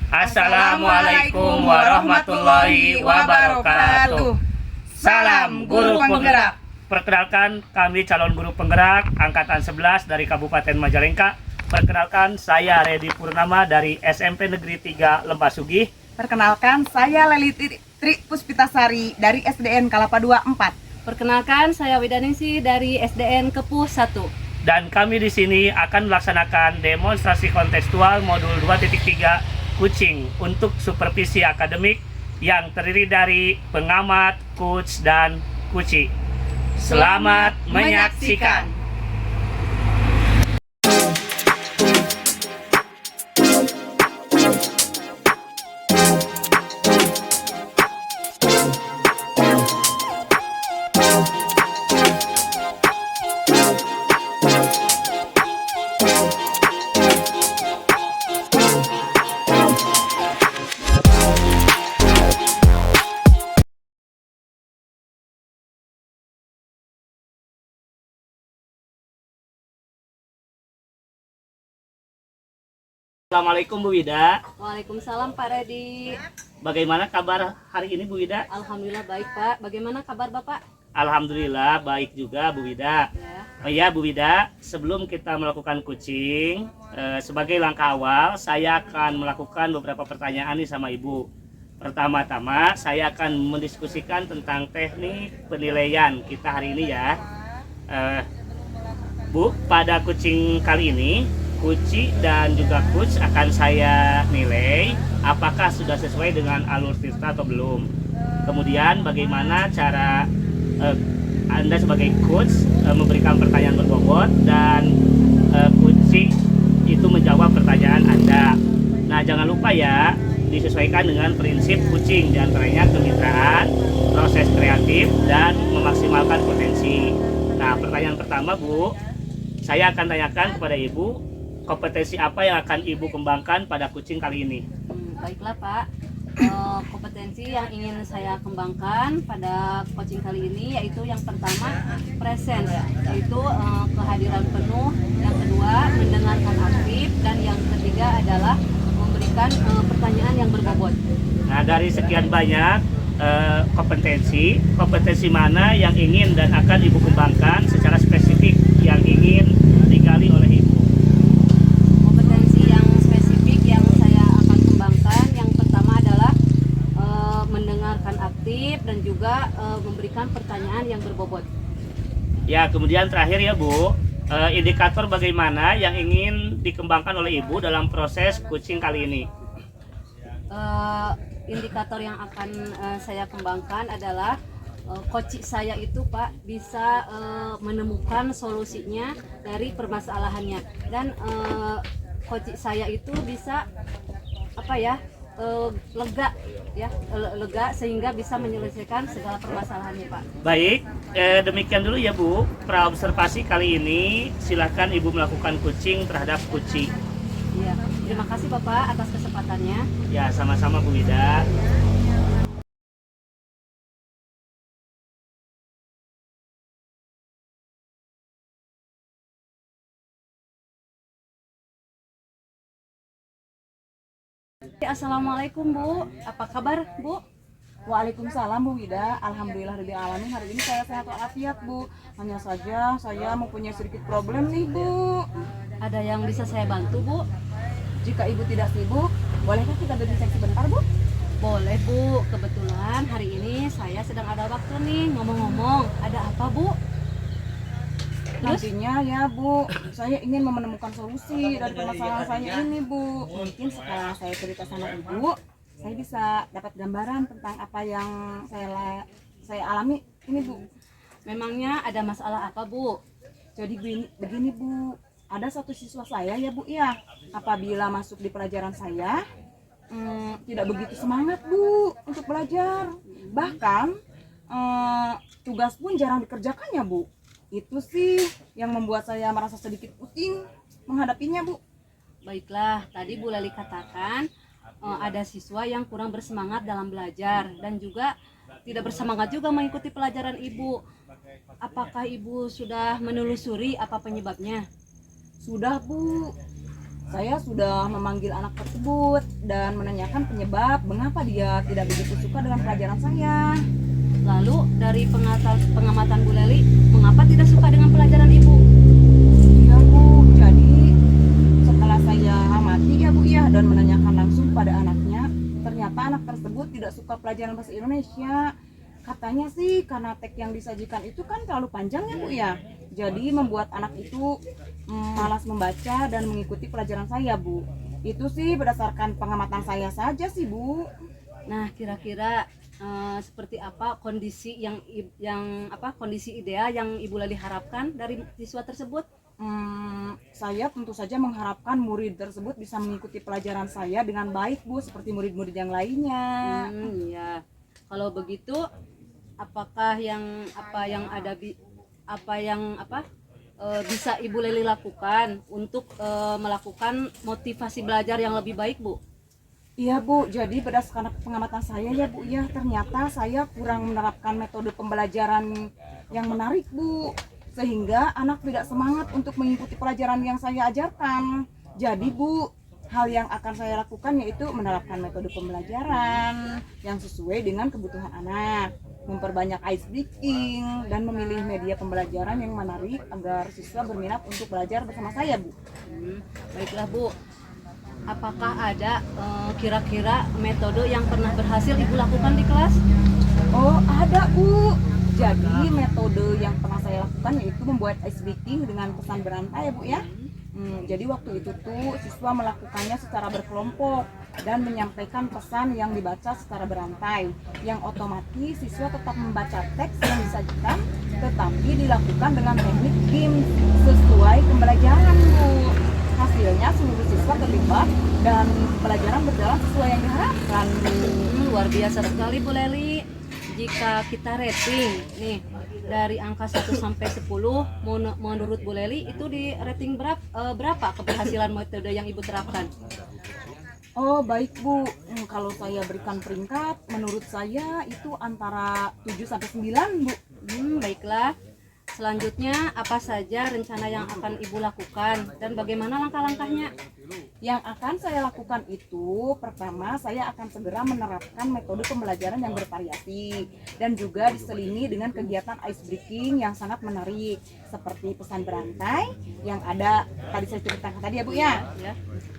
Assalamualaikum warahmatullahi wabarakatuh. Salam guru penggerak. Perkenalkan, kami calon guru penggerak Angkatan 11 dari Kabupaten Majalengka. Perkenalkan, saya Redi Purnama dari SMP Negeri 3 Lembah Sugih. Perkenalkan, saya Leli Tri Puspitasari dari SDN Kalapa 24. Perkenalkan, saya Widaningsi dari SDN Kepuh 1. Dan kami di sini akan melaksanakan demonstrasi kontekstual modul 2.3 Kucing untuk supervisi akademik yang terdiri dari pengamat, coach, dan kuci. Selamat menyaksikan. Assalamualaikum Bu Wida. Waalaikumsalam Pak Redi. Bagaimana kabar hari ini Bu Wida? Alhamdulillah baik Pak. Bagaimana kabar Bapak? Alhamdulillah baik juga Bu Wida. Ya. Oh iya Bu Wida, sebelum kita melakukan kucing, sebagai langkah awal saya akan melakukan beberapa pertanyaan nih sama Ibu. Pertama-tama saya akan mendiskusikan tentang teknik penilaian kita hari ini ya. Bu, pada kucing kali ini kuci dan juga coach akan saya nilai apakah sudah sesuai dengan alur tirta atau belum. Kemudian bagaimana cara Anda sebagai coach memberikan pertanyaan berbobot dan kuci itu menjawab pertanyaan Anda. Nah, jangan lupa ya, disesuaikan dengan prinsip kucing, diantaranya kemitraan, proses kreatif, dan memaksimalkan potensi. Nah, pertanyaan pertama Bu, saya akan tanyakan kepada Ibu, kompetensi apa yang akan Ibu kembangkan pada kucing kali ini? Baiklah Pak, kompetensi yang ingin saya kembangkan pada coaching kali ini yaitu yang pertama presence, yaitu kehadiran penuh, yang kedua mendengarkan aktif, dan yang ketiga adalah memberikan pertanyaan yang berbobot. Nah, dari sekian banyak kompetensi mana yang ingin dan akan Ibu kembangkan secara spesifik yang ingin digali oleh Ibu? Dan juga memberikan pertanyaan yang berbobot. Ya, kemudian terakhir ya Bu, indikator bagaimana yang ingin dikembangkan oleh Ibu dalam proses kucing kali ini? Indikator yang akan saya kembangkan adalah coach saya itu Pak bisa menemukan solusinya dari permasalahannya, dan coach saya itu bisa lega sehingga bisa menyelesaikan segala permasalahannya Pak. Baik, demikian dulu ya Bu praobservasi kali ini. Silakan Ibu melakukan kucing terhadap kuci. Iya, terima kasih Bapak atas kesempatannya. Ya, sama-sama Bu Wida. Assalamualaikum Bu, apa kabar Bu? Waalaikumsalam Bu Wida. Alhamdulillahirabbil alamin. Hari ini saya sehat walafiat Bu. Hanya saja saya mempunyai sedikit problem nih Bu. Ada yang bisa saya bantu Bu? Jika Ibu tidak sibuk, bolehkah kita berbincang sebentar Bu? Boleh Bu, kebetulan hari ini saya sedang ada waktu nih. Ngomong-ngomong, ada apa Bu? Nantinya ya Bu, saya ingin menemukan solusi dari permasalahan saya ini Bu. Mungkin setelah saya cerita sama Ibu, saya bisa dapat gambaran tentang apa yang saya alami ini Bu. Memangnya ada masalah apa Bu? Jadi begini Bu, ada satu siswa saya ya Bu ya, apabila masuk di pelajaran saya tidak begitu semangat Bu untuk belajar. Bahkan tugas pun jarang dikerjakannya Bu. Itu sih yang membuat saya merasa sedikit pusing menghadapinya Bu. Baiklah, tadi Bu Leli katakan ada siswa yang kurang bersemangat dalam belajar dan juga tidak bersemangat juga mengikuti pelajaran Ibu. Apakah Ibu sudah menelusuri apa penyebabnya? Sudah Bu, saya sudah memanggil anak tersebut dan menanyakan penyebab mengapa dia tidak begitu suka dengan pelajaran saya. Lalu dari pengamatan Bu Leli, mengapa tidak suka dengan pelajaran Ibu? Iya Bu, jadi setelah saya amati ya Bu ya dan menanyakan langsung pada anaknya, ternyata anak tersebut tidak suka pelajaran bahasa Indonesia. Katanya sih karena teks yang disajikan itu kan terlalu panjang ya Bu ya. Jadi membuat anak itu malas membaca dan mengikuti pelajaran saya Bu. Itu sih berdasarkan pengamatan saya saja sih Bu. Nah, kira-kira seperti apa kondisi kondisi ideal yang Ibu Leli harapkan dari siswa tersebut? Saya tentu saja mengharapkan murid tersebut bisa mengikuti pelajaran saya dengan baik Bu, seperti murid-murid yang lainnya. Iya. Kalau begitu, apakah bisa Ibu Leli lakukan untuk melakukan motivasi belajar yang lebih baik, Bu? Iya Bu, jadi berdasarkan pengamatan saya ya Bu ya, ternyata saya kurang menerapkan metode pembelajaran yang menarik Bu, sehingga anak tidak semangat untuk mengikuti pelajaran yang saya ajarkan. Jadi Bu, hal yang akan saya lakukan yaitu menerapkan metode pembelajaran yang sesuai dengan kebutuhan anak, memperbanyak ice breaking, dan memilih media pembelajaran yang menarik agar siswa berminat untuk belajar bersama saya Bu. Baiklah Bu, apakah ada kira-kira metode yang pernah berhasil Ibu lakukan di kelas? Oh ada Bu, jadi metode yang pernah saya lakukan yaitu membuat ice breaking dengan pesan berantai ya Bu ya. Jadi waktu itu tuh siswa melakukannya secara berkelompok dan menyampaikan pesan yang dibaca secara berantai, yang otomatis siswa tetap membaca teks yang disajikan tetapi dilakukan dengan teknik game sesuai pembelajaran Bu. Hasilnya seluruh siswa terlibat dan pelajaran berjalan sesuai yang diharapkan Bu. Luar biasa sekali Bu Leli. Jika kita rating nih dari angka 1 sampai 10, menurut Bu Leli itu di rating berapa keberhasilan metode yang Ibu terapkan? Oh baik Bu, kalau saya berikan peringkat, menurut saya itu antara 7 sampai 9 Bu. Baiklah. Selanjutnya apa saja rencana yang akan Ibu lakukan dan bagaimana langkah-langkahnya? Yang akan saya lakukan itu, pertama saya akan segera menerapkan metode pembelajaran yang bervariasi dan juga diselingi dengan kegiatan ice breaking yang sangat menarik seperti pesan berantai yang ada tadi saya ceritakan tadi ya Bu ya.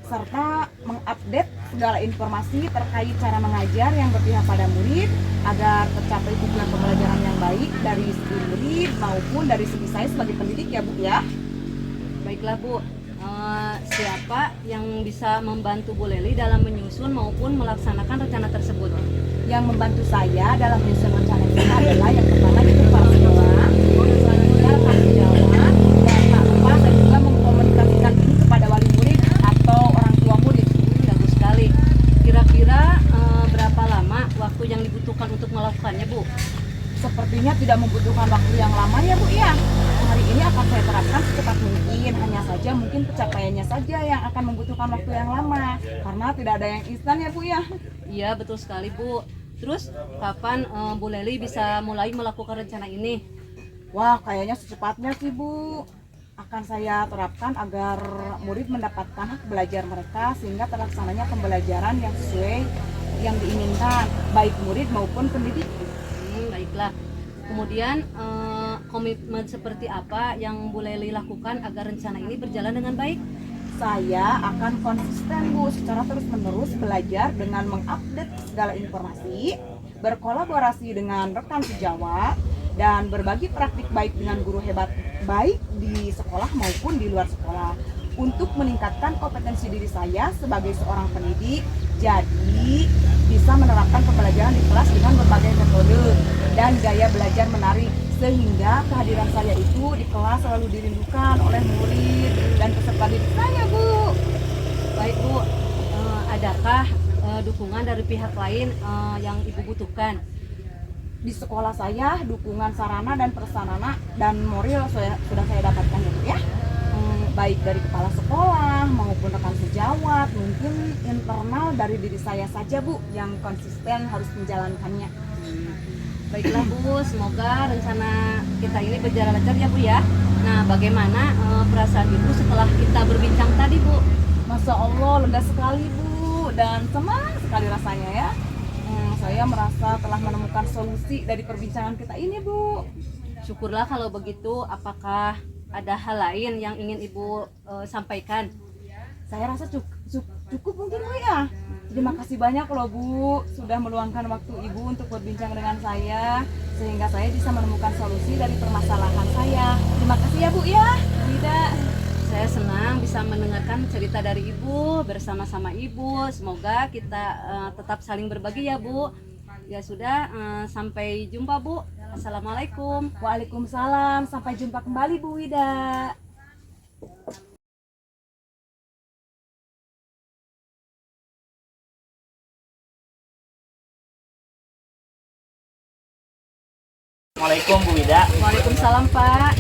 Serta mengupdate segala informasi terkait cara mengajar yang berpihak pada murid agar tercapai tujuan pembelajaran yang baik dari segi murid maupun dari segi saya sebagai pendidik ya Bu ya. Baiklah Bu, siapa yang bisa membantu Bu Leli dalam menyusun maupun melaksanakan rencana tersebut? Yang membantu saya dalam menyusun rencana itu adalah yang pertama itu kepala sekolah, selanjutnya rekan sejawat, dan tak lupa saya juga mengkomunikasikan ini kepada wali murid atau orang tua murid. Bagus sekali. Kira-kira berapa lama waktu yang dibutuhkan untuk melakukannya Bu? Sepertinya tidak membutuhkan waktu yang lama ya Bu ya. Hari ini akan saya terapkan secepat mungkin, hanya saja mungkin pencapaiannya saja yang akan membutuhkan waktu yang lama karena tidak ada yang instan ya Bu ya. Iya betul sekali Bu. Terus kapan Bu Leli bisa mulai melakukan rencana ini? Wah kayaknya secepatnya sih Bu. Akan saya terapkan agar murid mendapatkan hak belajar mereka sehingga terlaksananya pembelajaran yang sesuai yang diinginkan baik murid maupun pendidik. Baiklah. Kemudian komitmen seperti apa yang Bu Leli lakukan agar rencana ini berjalan dengan baik? Saya akan konsisten Bu secara terus-menerus belajar dengan mengupdate segala informasi, berkolaborasi dengan rekan sejawat, dan berbagi praktik baik dengan guru hebat baik di sekolah maupun di luar sekolah untuk meningkatkan kompetensi diri saya sebagai seorang pendidik. Jadi bisa menerapkan pembelajaran di kelas dengan berbagai metode dan gaya belajar menarik sehingga kehadiran saya itu di kelas selalu dirindukan oleh murid dan peserta didik saya Bu. Baik Bu, adakah dukungan dari pihak lain yang Ibu butuhkan? Di sekolah saya dukungan sarana dan prasarana dan moral sudah saya dapatkan ya Bu ya. Baik dari kepala sekolah maupun rekan sejawat, mungkin internal dari diri saya saja Bu yang konsisten harus menjalankannya. Baiklah Bu, semoga rencana kita ini berjalan lancar ya Bu ya. Nah bagaimana perasaan Ibu setelah kita berbincang tadi Bu? Masya Allah, lega sekali Bu, dan senang sekali rasanya ya. Saya merasa telah menemukan solusi dari perbincangan kita ini Bu. Syukurlah kalau begitu. Apakah ada hal lain yang ingin Ibu sampaikan? Saya rasa cukup mungkin Bu ya. Terima kasih banyak loh Bu, sudah meluangkan waktu Ibu untuk berbincang dengan saya, sehingga saya bisa menemukan solusi dari permasalahan saya. Terima kasih ya Bu ya. Wida. Saya senang bisa mendengarkan cerita dari Ibu bersama-sama Ibu. Semoga kita tetap saling berbagi ya Bu. Ya sudah, sampai jumpa Bu. Assalamualaikum. Waalaikumsalam, sampai jumpa kembali Bu Wida. Assalamualaikum Bu Wida. Waalaikumsalam Pak.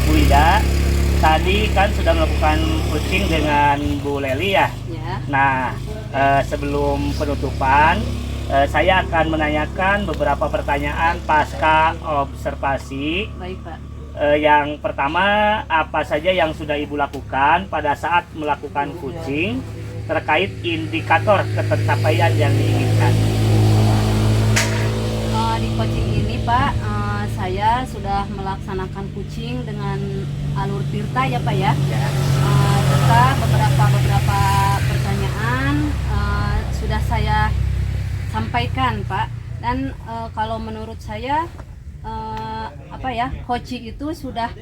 Bu Wida, tadi kan sudah melakukan coaching dengan Bu Leli ya. Ya. Nah, sebelum penutupan, saya akan menanyakan beberapa pertanyaan pasca observasi. Baik Pak. Yang pertama, apa saja yang sudah Ibu lakukan pada saat melakukan coaching terkait indikator ketercapaian yang diinginkan? Di coaching ini Pak, saya sudah melaksanakan coaching dengan alur Tirta ya Pak ya. Serta beberapa pertanyaan sudah saya sampaikan Pak. Dan kalau menurut saya coaching itu sudah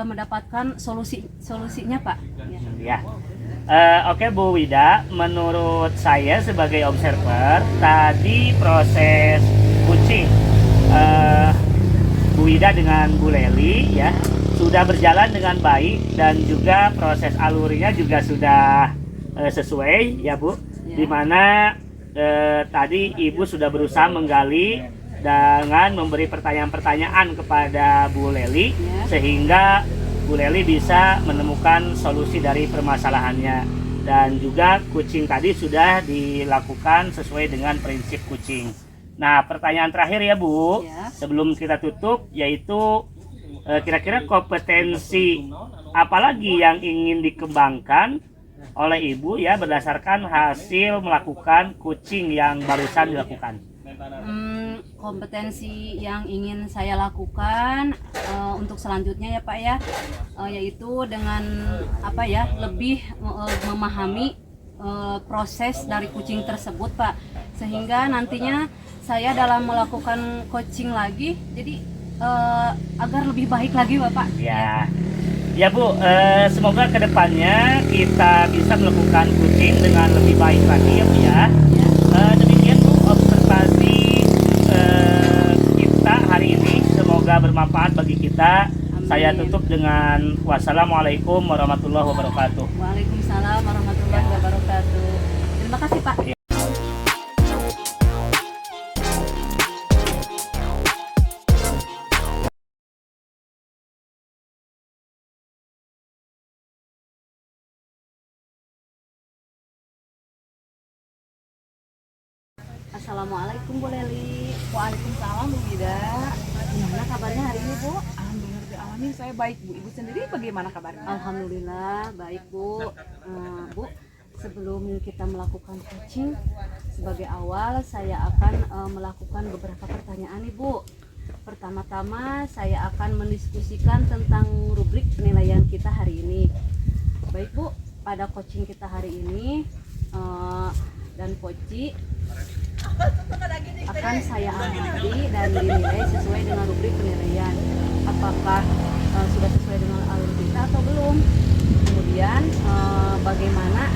mendapatkan solusinya Pak. Ya. Oke Bu Wida, menurut saya sebagai observer, tadi proses coaching Bu Wida dengan Bu Leli ya sudah berjalan dengan baik, dan juga proses alurnya juga sudah sesuai ya Bu. Ya. Dimana tadi Ibu sudah berusaha menggali dengan memberi pertanyaan-pertanyaan kepada Bu Leli, Ya. sehingga Bu Leli bisa menemukan solusi dari permasalahannya. Dan juga coaching tadi sudah dilakukan sesuai dengan prinsip coaching. Nah, pertanyaan terakhir ya Bu, Ya. sebelum kita tutup, yaitu kira-kira kompetensi apalagi yang ingin dikembangkan oleh Ibu ya berdasarkan hasil melakukan coaching yang barusan dilakukan? Kompetensi yang ingin saya lakukan untuk selanjutnya ya Pak ya, yaitu dengan lebih memahami proses dari coaching tersebut Pak, sehingga nantinya saya dalam melakukan coaching lagi jadi agar lebih baik lagi Bapak. Ya Bu, semoga kedepannya kita bisa melakukan coaching dengan lebih baik lagi ya Bu ya. Demikian Bu observasi kita hari ini, semoga bermanfaat bagi kita. Amin. Saya tutup dengan wassalamualaikum warahmatullahi wabarakatuh. Waalaikumsalam warahmatullahi wabarakatuh. Terima kasih Pak. Assalamualaikum Bu Leli. Waalaikumsalam Bu Wida. Gimana kabarnya hari ini Bu? Alhamdulillah saya baik Bu. Ibu sendiri bagaimana kabarnya? Alhamdulillah baik Bu. Bu, sebelum kita melakukan coaching, sebagai awal saya akan melakukan beberapa pertanyaan nih Bu. Pertama-tama saya akan mendiskusikan tentang rubrik penilaian kita hari ini. Baik Bu, pada coaching kita hari ini dan coaching akan saya amati dan dinilai sesuai dengan rubrik penilaian. Apakah sudah sesuai dengan alur kita atau belum? Kemudian bagaimana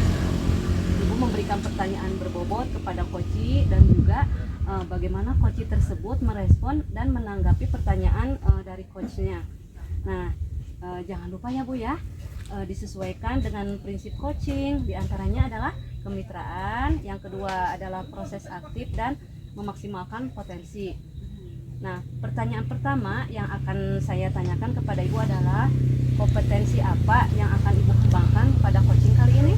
Ibu memberikan pertanyaan berbobot kepada coaching, dan juga bagaimana coaching tersebut merespon dan menanggapi pertanyaan dari coachnya. Nah, jangan lupa ya Bu ya, disesuaikan dengan prinsip coaching. Diantaranya adalah kemitraan, yang kedua adalah proses aktif dan memaksimalkan potensi. Nah, pertanyaan pertama yang akan saya tanyakan kepada Ibu adalah kompetensi apa yang akan Ibu kembangkan pada coaching kali ini?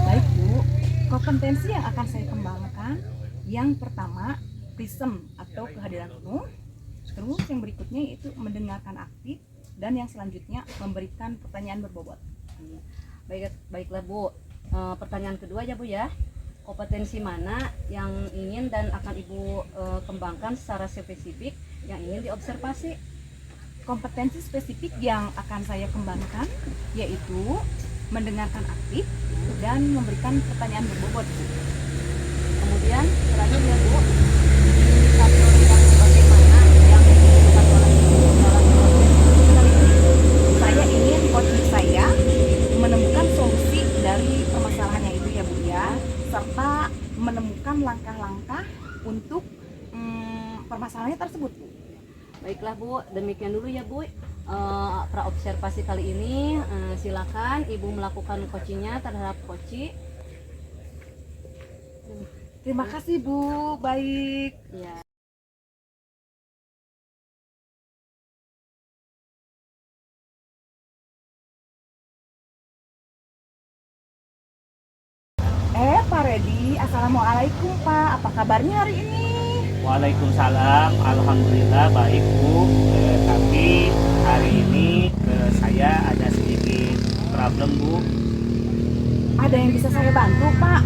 Baik Bu, kompetensi yang akan saya kembangkan yang pertama prism atau kehadiran penuh, terus yang berikutnya yaitu mendengarkan aktif, dan yang selanjutnya memberikan pertanyaan berbobot. Baiklah Bu. Pertanyaan kedua ya Bu ya. Kompetensi mana yang ingin dan akan Ibu kembangkan secara spesifik yang ingin diobservasi? Kompetensi spesifik yang akan saya kembangkan yaitu mendengarkan aktif dan memberikan pertanyaan berbobot. Kemudian terakhir ya Bu, indikator yang bagaimana yang dibutuhkan oleh Ibu dalam proses kali ini? Saya ingin coaching saya menemukan solusi dari permasalahannya itu ya Bu ya, serta menemukan langkah-langkah untuk permasalahannya tersebut Bu. Baiklah Bu, demikian dulu ya Bu. Praobservasi kali ini silakan Ibu melakukan coachingnya terhadap Koci. Terima kasih Bu, baik. Ya. Pak Redi, Assalamualaikum Pak, apa kabarnya hari ini? Waalaikumsalam, alhamdulillah baik Bu. Tapi hari ini saya ada sedikit problem Bu. Ada yang bisa saya bantu Pak?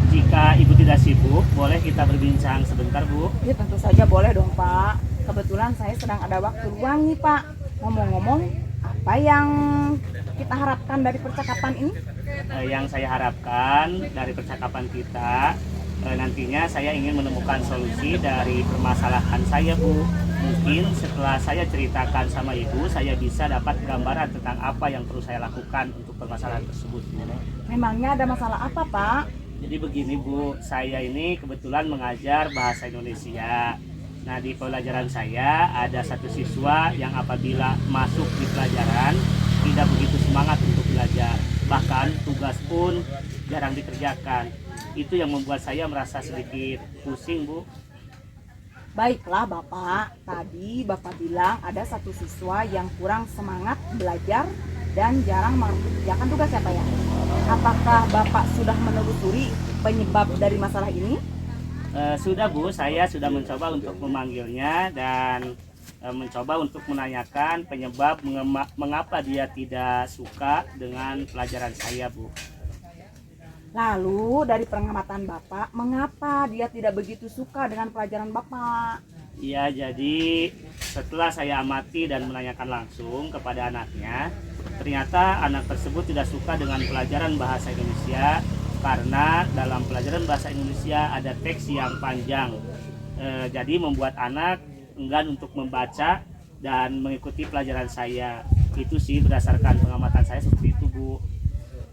Jika Ibu tidak sibuk, boleh kita berbincang sebentar Bu. Ya tentu saja boleh dong Pak. Kebetulan saya sedang ada waktu luang nih Pak. Ngomong-ngomong, apa yang kita harapkan dari percakapan ini? Yang saya harapkan dari percakapan kita, nantinya saya ingin menemukan solusi dari permasalahan saya Bu. Mungkin setelah saya ceritakan sama Ibu, saya bisa dapat gambaran tentang apa yang perlu saya lakukan untuk permasalahan tersebut Bu. Memangnya ada masalah apa Pak? Jadi begini Bu, saya ini kebetulan mengajar bahasa Indonesia. Nah, di pelajaran saya ada satu siswa yang apabila masuk di pelajaran tidak begitu semangat untuk belajar. Bahkan tugas pun jarang dikerjakan. Itu yang membuat saya merasa sedikit pusing Bu. Baiklah Bapak, tadi Bapak bilang ada satu siswa yang kurang semangat belajar dan jarang mengerjakan tugas ya Pak ya? Apakah Bapak sudah menelusuri penyebab dari masalah ini? Sudah Bu, saya sudah mencoba untuk memanggilnya dan mencoba untuk menanyakan penyebab mengapa dia tidak suka dengan pelajaran saya Bu. Lalu dari pengamatan Bapak, mengapa dia tidak begitu suka dengan pelajaran Bapak? Iya, jadi setelah saya amati dan menanyakan langsung kepada anaknya, ternyata anak tersebut tidak suka dengan pelajaran bahasa Indonesia karena dalam pelajaran bahasa Indonesia ada teks yang panjang. Jadi membuat anak enggan untuk membaca dan mengikuti pelajaran saya. Itu sih berdasarkan pengamatan saya seperti itu Bu.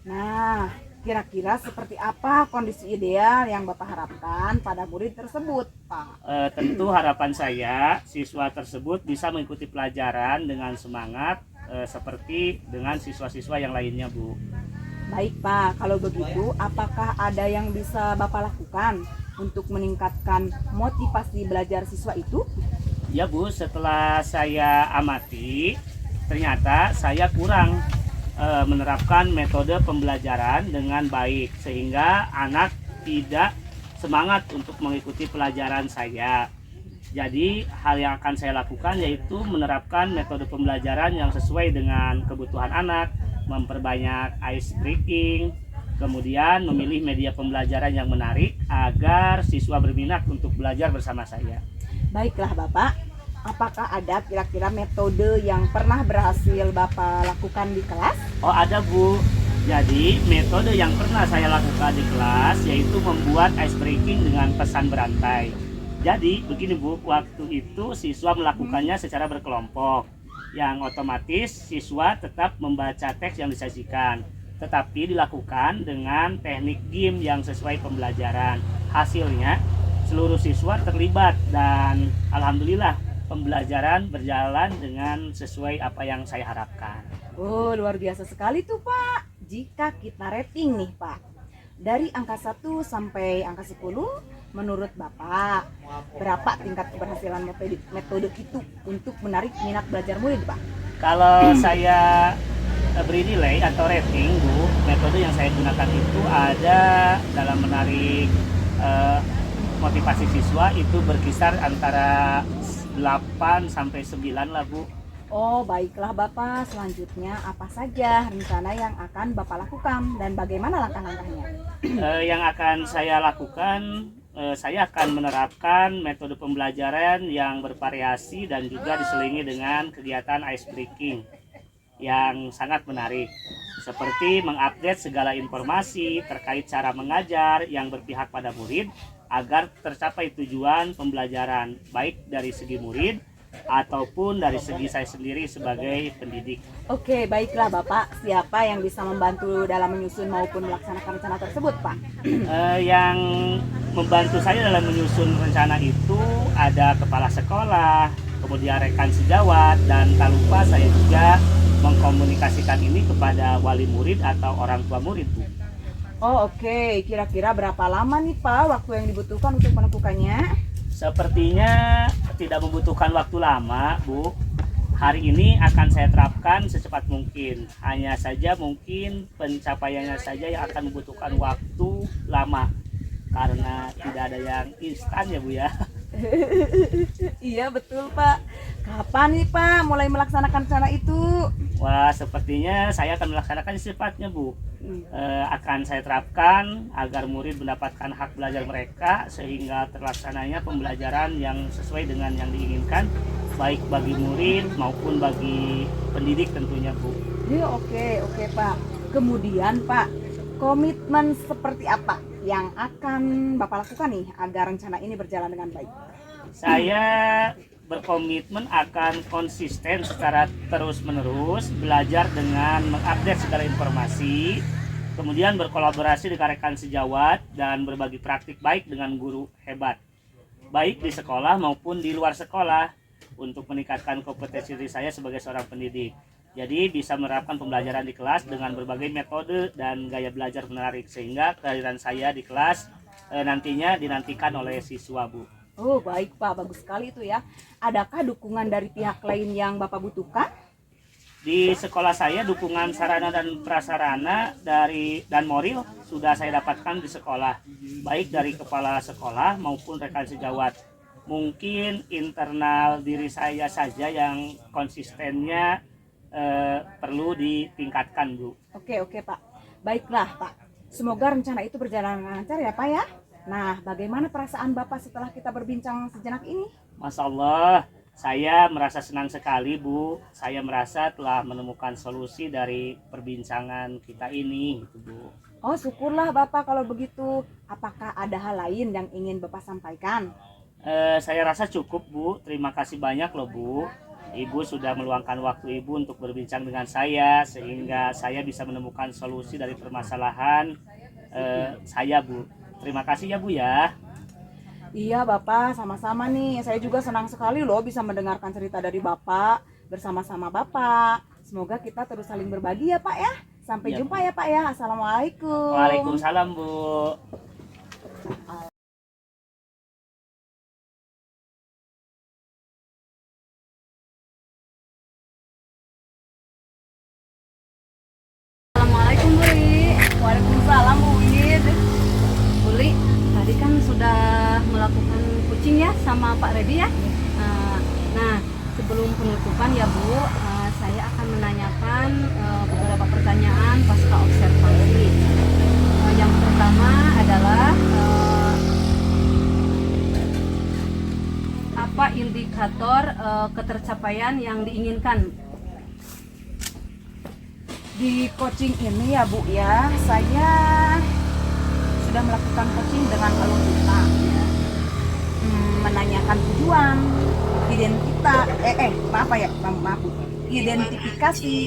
Nah, kira-kira seperti apa kondisi ideal yang Bapak harapkan pada murid tersebut, Pak? Tentu harapan saya siswa tersebut bisa mengikuti pelajaran dengan semangat seperti dengan siswa-siswa yang lainnya Bu. Baik Pak, kalau begitu apakah ada yang bisa Bapak lakukan untuk meningkatkan motivasi belajar siswa itu? Ya Bu, setelah saya amati ternyata saya kurang menerapkan metode pembelajaran dengan baik sehingga anak tidak semangat untuk mengikuti pelajaran saya. Jadi hal yang akan saya lakukan yaitu menerapkan metode pembelajaran yang sesuai dengan kebutuhan anak, memperbanyak ice breaking, kemudian memilih media pembelajaran yang menarik agar siswa berminat untuk belajar bersama saya. Baiklah Bapak, apakah ada kira-kira metode yang pernah berhasil Bapak lakukan di kelas? Oh ada Bu, jadi metode yang pernah saya lakukan di kelas yaitu membuat ice breaking dengan pesan berantai. Jadi begini Bu, waktu itu siswa melakukannya secara berkelompok, yang otomatis siswa tetap membaca teks yang disajikan, tetapi dilakukan dengan teknik game yang sesuai pembelajaran. Hasilnya seluruh siswa terlibat dan alhamdulillah pembelajaran berjalan dengan sesuai apa yang saya harapkan. Oh, luar biasa sekali tuh Pak. Jika kita rating nih Pak, dari angka 1 sampai angka 10, menurut Bapak, berapa tingkat keberhasilan metode itu untuk menarik minat belajar murid Pak? Kalau saya beri nilai atau rating Bu, metode yang saya gunakan itu ada dalam menarik motivasi siswa itu berkisar antara 8 sampai 9 lah Bu. Oh, baiklah Bapak. Selanjutnya apa saja rencana yang akan Bapak lakukan dan bagaimana langkah-langkahnya? Yang akan saya lakukan, saya akan menerapkan metode pembelajaran yang bervariasi dan juga diselingi dengan kegiatan ice breaking yang sangat menarik, seperti mengupdate segala informasi terkait cara mengajar yang berpihak pada murid agar tercapai tujuan pembelajaran, baik dari segi murid ataupun dari segi saya sendiri sebagai pendidik. Oke, baiklah Bapak. Siapa yang bisa membantu dalam menyusun maupun melaksanakan rencana tersebut, Pak? Yang membantu saya dalam menyusun rencana itu ada kepala sekolah, kemudian rekan sejawat, dan tak lupa saya juga mengkomunikasikan ini kepada wali murid atau orang tua murid, Bu. Oh, oke. Kira-kira berapa lama nih, Pak, waktu yang dibutuhkan untuk menentukannya? Sepertinya tidak membutuhkan waktu lama, Bu. Hari ini akan saya terapkan secepat mungkin. Hanya saja mungkin pencapaiannya saja yang akan membutuhkan waktu lama. Karena tidak ada yang instan ya, Bu ya. Iya, betul, Pak. Kapan nih, Pak, mulai melaksanakan rencana itu? Wah, sepertinya saya akan melaksanakan secepatnya, Bu. Akan saya terapkan agar murid mendapatkan hak belajar mereka sehingga terlaksananya pembelajaran yang sesuai dengan yang diinginkan, baik bagi murid maupun bagi pendidik tentunya, Bu. Iya, oke, Pak. Kemudian, Pak, komitmen seperti apa yang akan Bapak lakukan nih agar rencana ini berjalan dengan baik? Saya berkomitmen akan konsisten secara terus-menerus belajar dengan mengupdate segala informasi, kemudian berkolaborasi dengan rekan sejawat dan berbagi praktik baik dengan guru hebat, baik di sekolah maupun di luar sekolah, untuk meningkatkan kompetensi diri saya sebagai seorang pendidik. Jadi bisa menerapkan pembelajaran di kelas dengan berbagai metode dan gaya belajar menarik, sehingga kehadiran saya di kelas nantinya dinantikan oleh siswa, Bu. Oh, baik, Pak. Bagus sekali itu ya. Adakah dukungan dari pihak lain yang Bapak butuhkan? Di sekolah saya dukungan sarana dan prasarana dan moral sudah saya dapatkan di sekolah, baik dari kepala sekolah maupun rekan sejawat. Mungkin internal diri saya saja yang konsistennya perlu ditingkatkan, Bu. Oke, Pak. Baiklah, Pak. Semoga rencana itu berjalan lancar ya, Pak ya. Nah, bagaimana perasaan Bapak setelah kita berbincang sejenak ini? Masya Allah, saya merasa senang sekali, Bu. Saya merasa telah menemukan solusi dari perbincangan kita ini, gitu, Bu. Oh, syukurlah Bapak kalau begitu. Apakah ada hal lain yang ingin Bapak sampaikan? Saya rasa cukup, Bu. Terima kasih banyak loh, Bu. Ibu sudah meluangkan waktu Ibu untuk berbincang dengan saya, sehingga saya bisa menemukan solusi dari permasalahan saya, Bu. Terima kasih ya, Bu ya. Iya Bapak, sama-sama nih. Saya juga senang sekali loh bisa mendengarkan cerita dari Bapak bersama-sama Bapak. Semoga kita terus saling berbagi ya Pak ya. Sampai Ya, jumpa Bu. ya Pak ya. Assalamualaikum. Waalaikumsalam, Bu. Assalamualaikum Bu Li. Waalaikumsalam Bu Wid. Bu Li, tadi kan sudah melakukan coaching ya sama Pak Redi ya. Nah, sebelum penutupan ya Bu, saya akan menanyakan beberapa pertanyaan pasca observasi. Yang pertama adalah apa indikator ketercapaian yang diinginkan? Di coaching ini ya Bu ya, saya sudah melakukan coaching dengan alur kita ya. Menanyakan tujuan, identifikasi,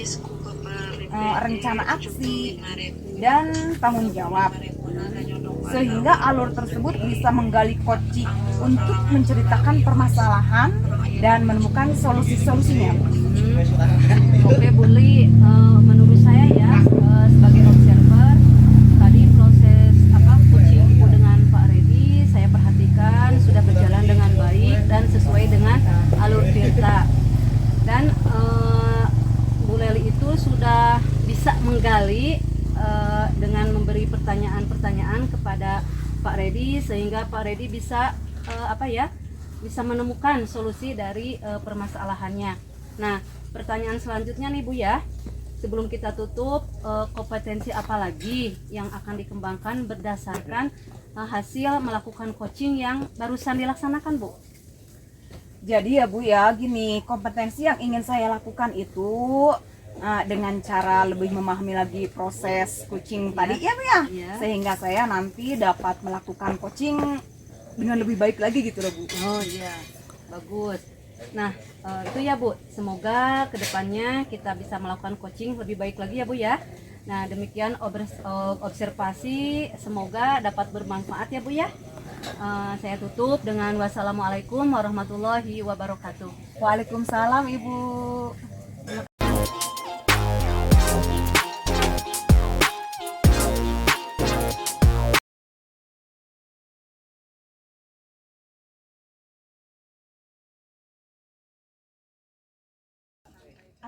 rencana aksi, dan tanggung jawab, sehingga alur tersebut bisa menggali coaching untuk menceritakan permasalahan dan menemukan solusi-solusinya. Oke Bu Li, menurut saya ya sebagai observer tadi proses coaching Ibu dengan Pak Redi saya perhatikan sudah berjalan dengan baik dan sesuai dengan alur Tirta, dan Bu Leli itu sudah bisa menggali dengan memberi pertanyaan-pertanyaan kepada Pak Redi sehingga Pak Redi bisa bisa menemukan solusi dari permasalahannya. Nah, pertanyaan selanjutnya nih Bu ya. Sebelum kita tutup, kompetensi apa lagi yang akan dikembangkan berdasarkan hasil melakukan coaching yang barusan dilaksanakan, Bu? Jadi ya Bu ya, gini, kompetensi yang ingin saya lakukan itu dengan cara lebih memahami lagi proses coaching tadi ya Bu ya. Iya. Sehingga saya nanti dapat melakukan coaching dengan lebih baik lagi gitu loh Bu. Oh iya, bagus. Nah, itu ya Bu, semoga kedepannya kita bisa melakukan coaching lebih baik lagi ya Bu ya. Nah, demikian observasi, semoga dapat bermanfaat ya Bu ya. Saya tutup dengan wassalamualaikum warahmatullahi wabarakatuh. Waalaikumsalam Ibu.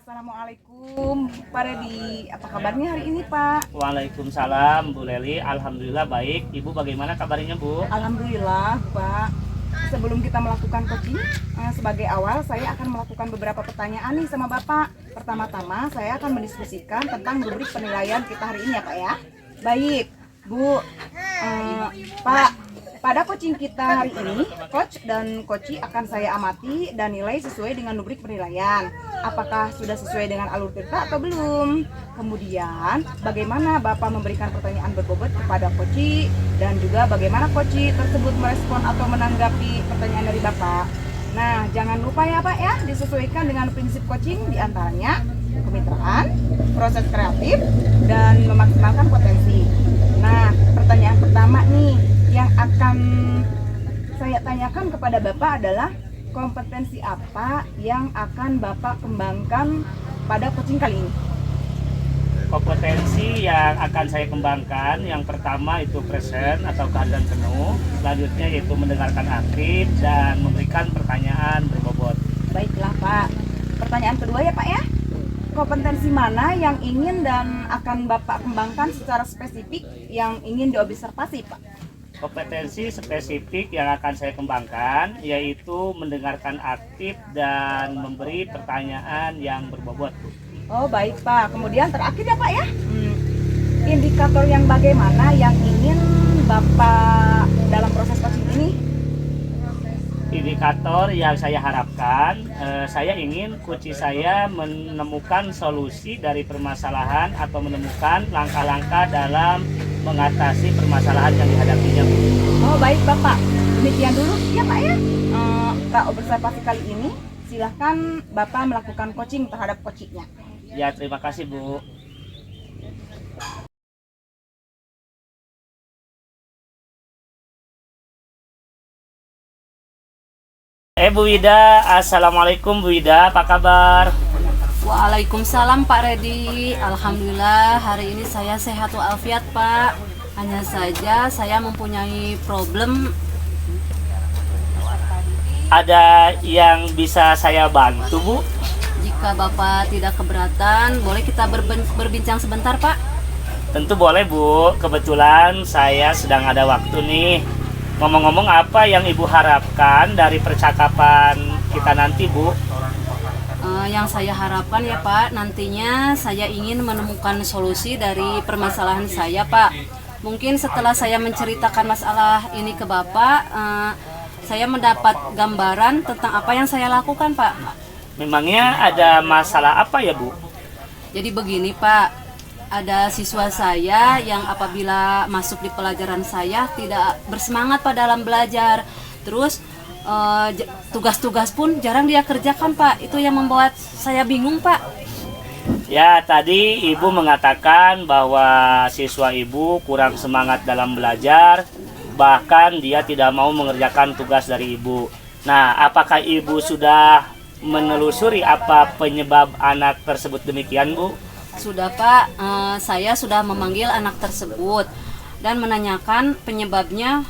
Assalamualaikum Pak Redi, apa kabarnya hari ini Pak? Waalaikumsalam Bu Leli, alhamdulillah baik. Ibu bagaimana kabarnya Bu? Alhamdulillah Pak. Sebelum kita melakukan coaching, sebagai awal saya akan melakukan beberapa pertanyaan nih sama Bapak. Pertama-tama saya akan mendiskusikan tentang rubrik penilaian kita hari ini ya Pak ya. Baik Bu, Pak, pada coaching kita hari ini, coach dan coachee akan saya amati dan nilai sesuai dengan rubrik penilaian. Apakah sudah sesuai dengan alur tirta atau belum? Kemudian, bagaimana Bapak memberikan pertanyaan berbobot kepada coachee dan juga bagaimana coachee tersebut merespon atau menanggapi pertanyaan dari Bapak. Nah, jangan lupa ya Pak ya, disesuaikan dengan prinsip coaching diantaranya kemitraan, proses kreatif, dan memaksimalkan potensi. Nah, pertanyaan pertama nih yang akan saya tanyakan kepada Bapak adalah kompetensi apa yang akan Bapak kembangkan pada coaching kali ini? Kompetensi yang akan saya kembangkan yang pertama itu present atau kehadiran penuh, selanjutnya yaitu mendengarkan aktif dan memberikan pertanyaan berbobot. Baiklah Pak. Pertanyaan kedua ya Pak ya. Kompetensi mana yang ingin dan akan Bapak kembangkan secara spesifik yang ingin diobservasi Pak? Kompetensi spesifik yang akan saya kembangkan yaitu mendengarkan aktif dan memberi pertanyaan yang berbobot. Oh baik Pak. Kemudian terakhir ya Pak ya. Indikator yang bagaimana yang ingin Bapak dalam proses coaching ini? Indikator yang saya harapkan, saya ingin coachee saya menemukan solusi dari permasalahan atau menemukan langkah-langkah dalam mengatasi permasalahan yang dihadapinya. Oh baik Bapak, demikian dulu ya Pak ya. Pak observasi kali ini silahkan Bapak melakukan coaching terhadap coachee-nya. Ya terima kasih Bu. Bu Wida, assalamualaikum Bu Wida, apa kabar? Waalaikumsalam Pak Redi. Alhamdulillah hari ini saya sehat walafiat Pak. Hanya saja saya mempunyai problem. Ada yang bisa saya bantu Bu? Jika Bapak tidak keberatan, boleh kita berbincang sebentar Pak? Tentu boleh Bu, kebetulan saya sedang ada waktu nih. Ngomong-ngomong apa yang Ibu harapkan dari percakapan kita nanti Bu? Yang saya harapkan ya Pak, nantinya saya ingin menemukan solusi dari permasalahan saya Pak. Mungkin setelah saya menceritakan masalah ini ke Bapak, saya mendapat gambaran tentang apa yang saya lakukan Pak. Memangnya ada masalah apa ya Bu? Jadi begini Pak, ada siswa saya yang apabila masuk di pelajaran saya tidak bersemangat Pak dalam belajar. Terus tugas-tugas pun jarang dia kerjakan Pak. Itu yang membuat saya bingung Pak. Ya, tadi Ibu mengatakan bahwa siswa Ibu kurang semangat dalam belajar, bahkan dia tidak mau mengerjakan tugas dari Ibu. Nah, apakah Ibu sudah menelusuri apa penyebab anak tersebut demikian Bu? Sudah Pak, saya sudah memanggil anak tersebut dan menanyakan penyebabnya,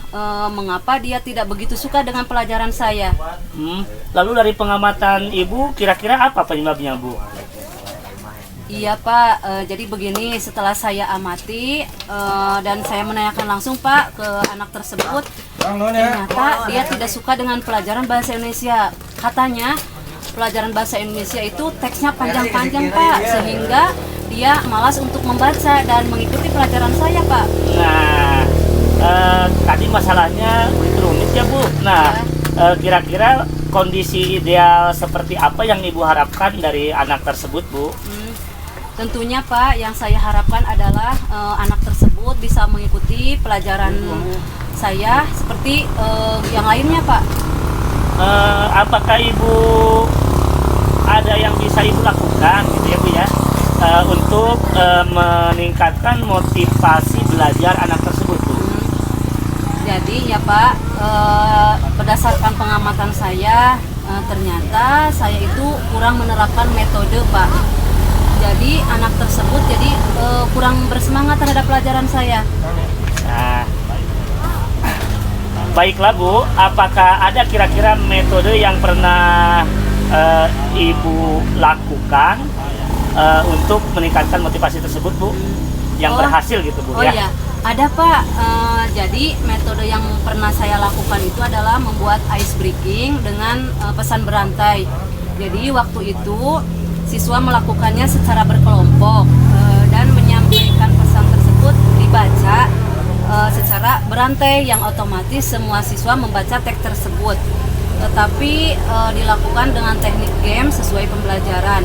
mengapa dia tidak begitu suka dengan pelajaran saya. Lalu dari pengamatan Ibu kira-kira apa penyebabnya Bu? Iya Pak, jadi begini, setelah saya amati dan saya menanyakan langsung Pak ke anak tersebut, ternyata dia tidak suka dengan pelajaran bahasa Indonesia. Katanya pelajaran bahasa Indonesia itu teksnya panjang-panjang Pak, sehingga dia malas untuk membaca dan mengikuti pelajaran saya Pak. Nah, tadi masalahnya begitu rumit ya Bu. Nah, kira-kira kondisi ideal seperti apa yang Ibu harapkan dari anak tersebut Bu? Tentunya Pak, yang saya harapkan adalah anak tersebut bisa mengikuti pelajaran saya seperti yang lainnya Pak. Apakah Ibu ada yang bisa Ibu lakukan gitu ya Bu ya, untuk meningkatkan motivasi belajar anak tersebut Bu? Jadi ya Pak, berdasarkan pengamatan saya, ternyata saya itu kurang menerapkan metode Pak. Jadi anak tersebut jadi kurang bersemangat terhadap pelajaran saya. Nah, baiklah Bu, apakah ada kira-kira metode yang pernah Ibu lakukan untuk meningkatkan motivasi tersebut Bu, yang berhasil gitu Bu? Oh ya, ada Pak. Jadi metode yang pernah saya lakukan itu adalah membuat ice breaking dengan pesan berantai. Jadi waktu itu siswa melakukannya secara berkelompok dan menyampaikan pesan tersebut dibaca secara berantai, yang otomatis semua siswa membaca teks tersebut. Tetapi dilakukan dengan teknik game sesuai pembelajaran.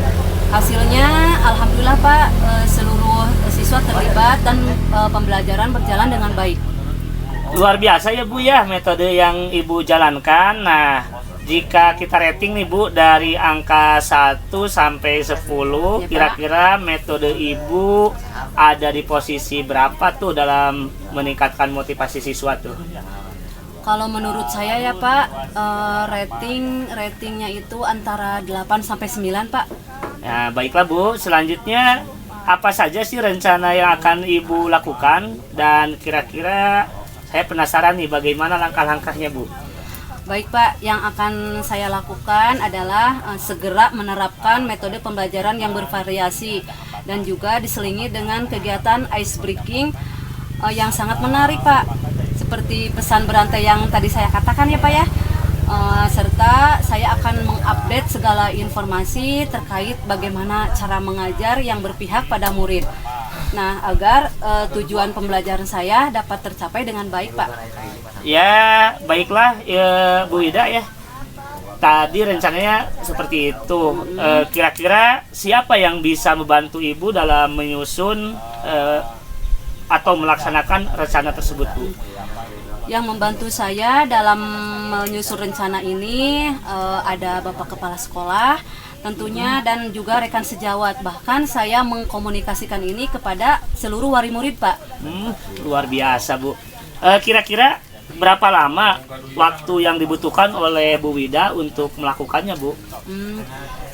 Hasilnya alhamdulillah Pak, seluruh siswa terlibat dan pembelajaran berjalan dengan baik. Luar biasa ya Bu ya metode yang Ibu jalankan. Nah, jika kita rating nih Bu dari angka 1 sampai 10, Ya, kira-kira metode Ibu ada di posisi berapa tuh dalam meningkatkan motivasi siswa tuh? Kalau menurut saya ya Pak, ratingnya itu antara 8 sampai 9 Pak. Nah, baiklah Bu, selanjutnya apa saja sih rencana yang akan Ibu lakukan, dan kira-kira saya penasaran nih bagaimana langkah-langkahnya Bu? Baik Pak, yang akan saya lakukan adalah segera menerapkan metode pembelajaran yang bervariasi dan juga diselingi dengan kegiatan ice breaking yang sangat menarik Pak, seperti pesan berantai yang tadi saya katakan ya Pak ya. Serta saya akan mengupdate segala informasi terkait bagaimana cara mengajar yang berpihak pada murid. Nah, agar tujuan pembelajaran saya dapat tercapai dengan baik Pak. Ya, baiklah ya, Bu Ida ya. Tadi rencananya seperti itu. Kira-kira siapa yang bisa membantu Ibu dalam menyusun atau melaksanakan rencana tersebut Bu? Yang membantu saya dalam menyusun rencana ini ada Bapak Kepala Sekolah tentunya, dan juga rekan sejawat. Bahkan saya mengkomunikasikan ini kepada seluruh wali murid Pak. Luar biasa Bu. Kira-kira berapa lama waktu yang dibutuhkan oleh Bu Wida untuk melakukannya Bu?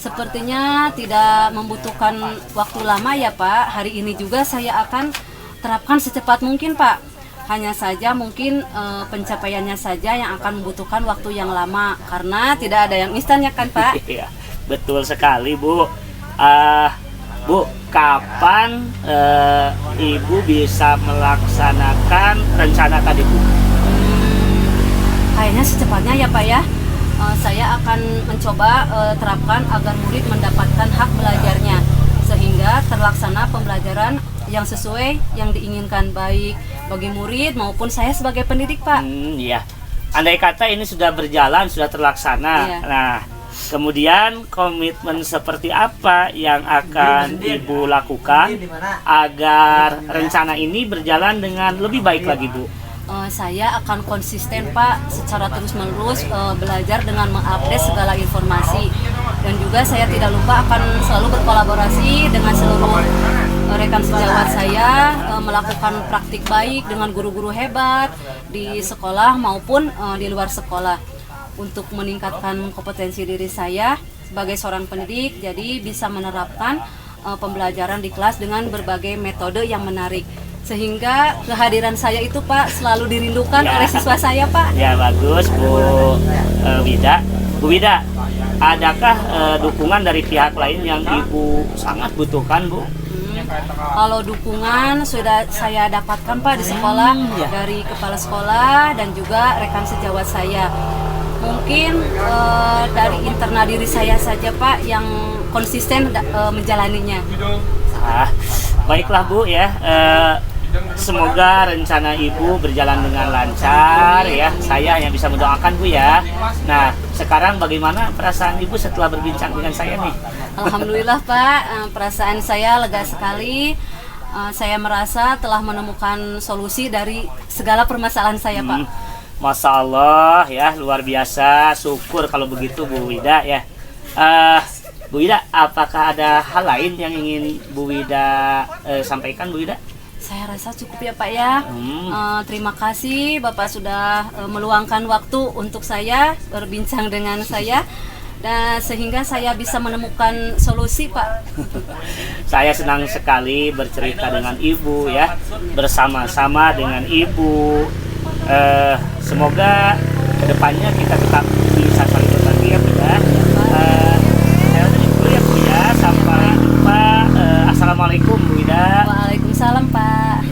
Sepertinya tidak membutuhkan waktu lama ya Pak. Hari ini juga saya akan terapkan secepat mungkin Pak. Hanya saja mungkin pencapaiannya saja yang akan membutuhkan waktu yang lama, karena tidak ada yang instan ya kan Pak? Iya, betul sekali Bu. Bu, kapan Ibu bisa melaksanakan rencana tadi Bu? Kayaknya secepatnya ya Pak ya. Saya akan mencoba terapkan agar murid mendapatkan hak belajarnya, sehingga terlaksana pembelajaran yang sesuai yang diinginkan, baik bagi murid maupun saya sebagai pendidik Pak. Iya. Andai kata ini sudah berjalan, sudah terlaksana. Iya. Nah, kemudian komitmen seperti apa yang akan Ibu lakukan agar rencana ini berjalan dengan lebih baik lagi Bu? Saya akan konsisten Pak, secara terus-menerus belajar dengan mengupdate segala informasi, dan juga saya tidak lupa akan selalu berkolaborasi dengan seluruh rekan sejawat saya, melakukan praktik baik dengan guru-guru hebat di sekolah maupun di luar sekolah untuk meningkatkan kompetensi diri saya sebagai seorang pendidik, jadi bisa menerapkan pembelajaran di kelas dengan berbagai metode yang menarik, sehingga kehadiran saya itu Pak selalu dirindukan oleh siswa saya Pak. Ya, bagus Bu Wida. Bu Wida, adakah dukungan dari pihak lain yang Ibu sangat butuhkan Bu? Kalau dukungan sudah saya dapatkan Pak di sekolah, dari kepala sekolah dan juga rekan sejawat saya. Mungkin dari internal diri saya saja Pak yang konsisten menjalaninya. Baiklah Bu ya. Semoga rencana Ibu berjalan dengan lancar ya. Saya hanya bisa mendoakan Bu ya. Nah, sekarang bagaimana perasaan Ibu setelah berbincang dengan saya nih? Alhamdulillah Pak, perasaan saya lega sekali. Saya merasa telah menemukan solusi dari segala permasalahan saya Pak. Masya Allah ya, luar biasa. Syukur kalau begitu Bu Wida ya. Bu Wida, apakah ada hal lain yang ingin Bu Wida sampaikan Bu Wida? Saya rasa cukup ya Pak ya. Terima kasih Bapak sudah meluangkan waktu untuk saya berbincang dengan saya. Dan sehingga saya bisa menemukan solusi Pak. Saya senang sekali bercerita dengan Ibu ya, bersama-sama dengan Ibu. Semoga kedepannya kita tetap bisa saling berbagi ya Bu ya. Saya lanjut dulu ya Bu ya, sampai jumpa. Assalamualaikum Bu Wida. Waalaikumsalam Pak.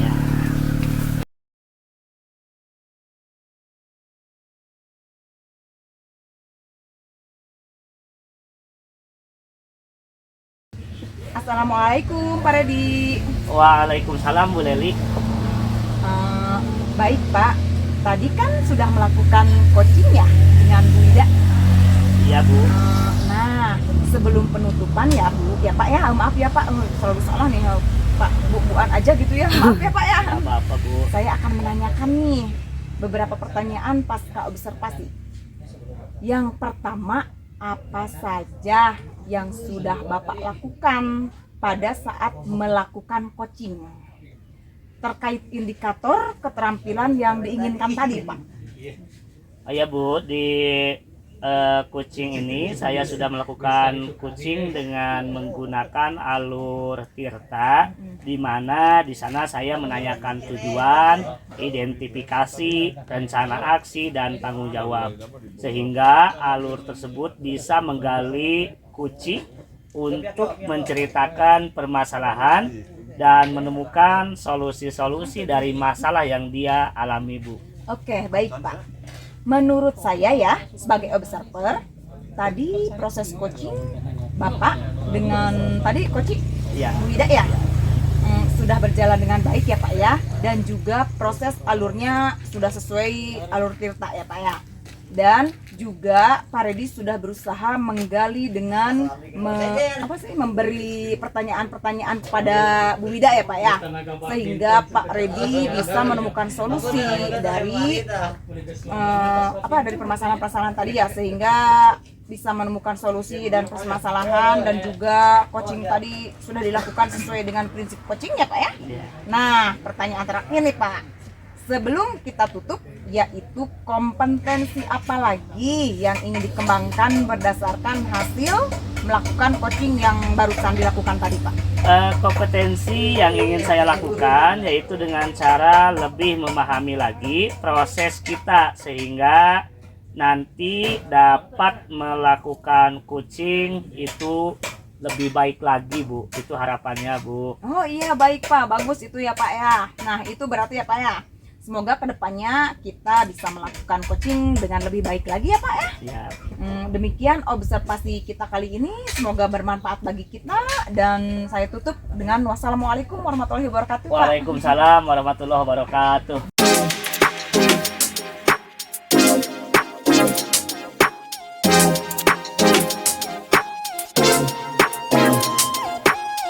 Assalamualaikum Pak Redi. Waalaikumsalam Bu Leli. Baik Pak, tadi kan sudah melakukan coaching ya dengan Bu Ida. Iya Bu. Nah, sebelum penutupan ya Bu, ya Pak ya, maaf ya Pak, selalu salah nih Pak, bu-buan aja gitu ya, maaf ya Pak ya. Apa-apa Bu. Saya akan menanyakan nih beberapa pertanyaan pasca observasi. Yang pertama, apa saja yang sudah Bapak lakukan pada saat melakukan coaching terkait indikator keterampilan yang diinginkan tadi Pak? Ya Bu, di coaching ini saya sudah melakukan coaching dengan menggunakan alur Tirta, di mana di sana saya menanyakan tujuan, identifikasi, rencana aksi, dan tanggung jawab, sehingga alur tersebut bisa menggali kunci untuk menceritakan permasalahan dan menemukan solusi-solusi dari masalah yang dia alami Bu. Oke, baik Pak. Menurut saya ya, sebagai observer, tadi proses coaching Bapak dengan tadi coaching Iya. Bu Ida ya, sudah berjalan dengan baik ya Pak ya, dan juga proses alurnya sudah sesuai alur Tirta ya Pak ya. Dan juga Pak Redi sudah berusaha menggali dengan memberi pertanyaan-pertanyaan kepada Bu Wida ya Pak ya, sehingga Pak Redi bisa menemukan solusi dari dari permasalahan-permasalahan tadi ya, sehingga bisa menemukan solusi dan permasalahan, dan juga coaching tadi sudah dilakukan sesuai dengan prinsip coaching ya Pak ya. Nah, pertanyaan terakhir nih Pak, sebelum kita tutup, yaitu kompetensi apa lagi yang ingin dikembangkan berdasarkan hasil melakukan coaching yang barusan dilakukan tadi Pak? Kompetensi yang ingin saya lakukan yaitu dengan cara lebih memahami lagi proses kita, sehingga nanti dapat melakukan coaching itu lebih baik lagi Bu. Itu harapannya Bu. Oh iya, baik Pak, bagus itu ya Pak ya. Nah itu berarti ya Pak ya, semoga kedepannya kita bisa melakukan coaching dengan lebih baik lagi ya Pak ya. Siap. Demikian observasi kita kali ini, semoga bermanfaat bagi kita, dan saya tutup dengan wassalamualaikum warahmatullahi wabarakatuh Pak. Waalaikumsalam warahmatullahi wabarakatuh.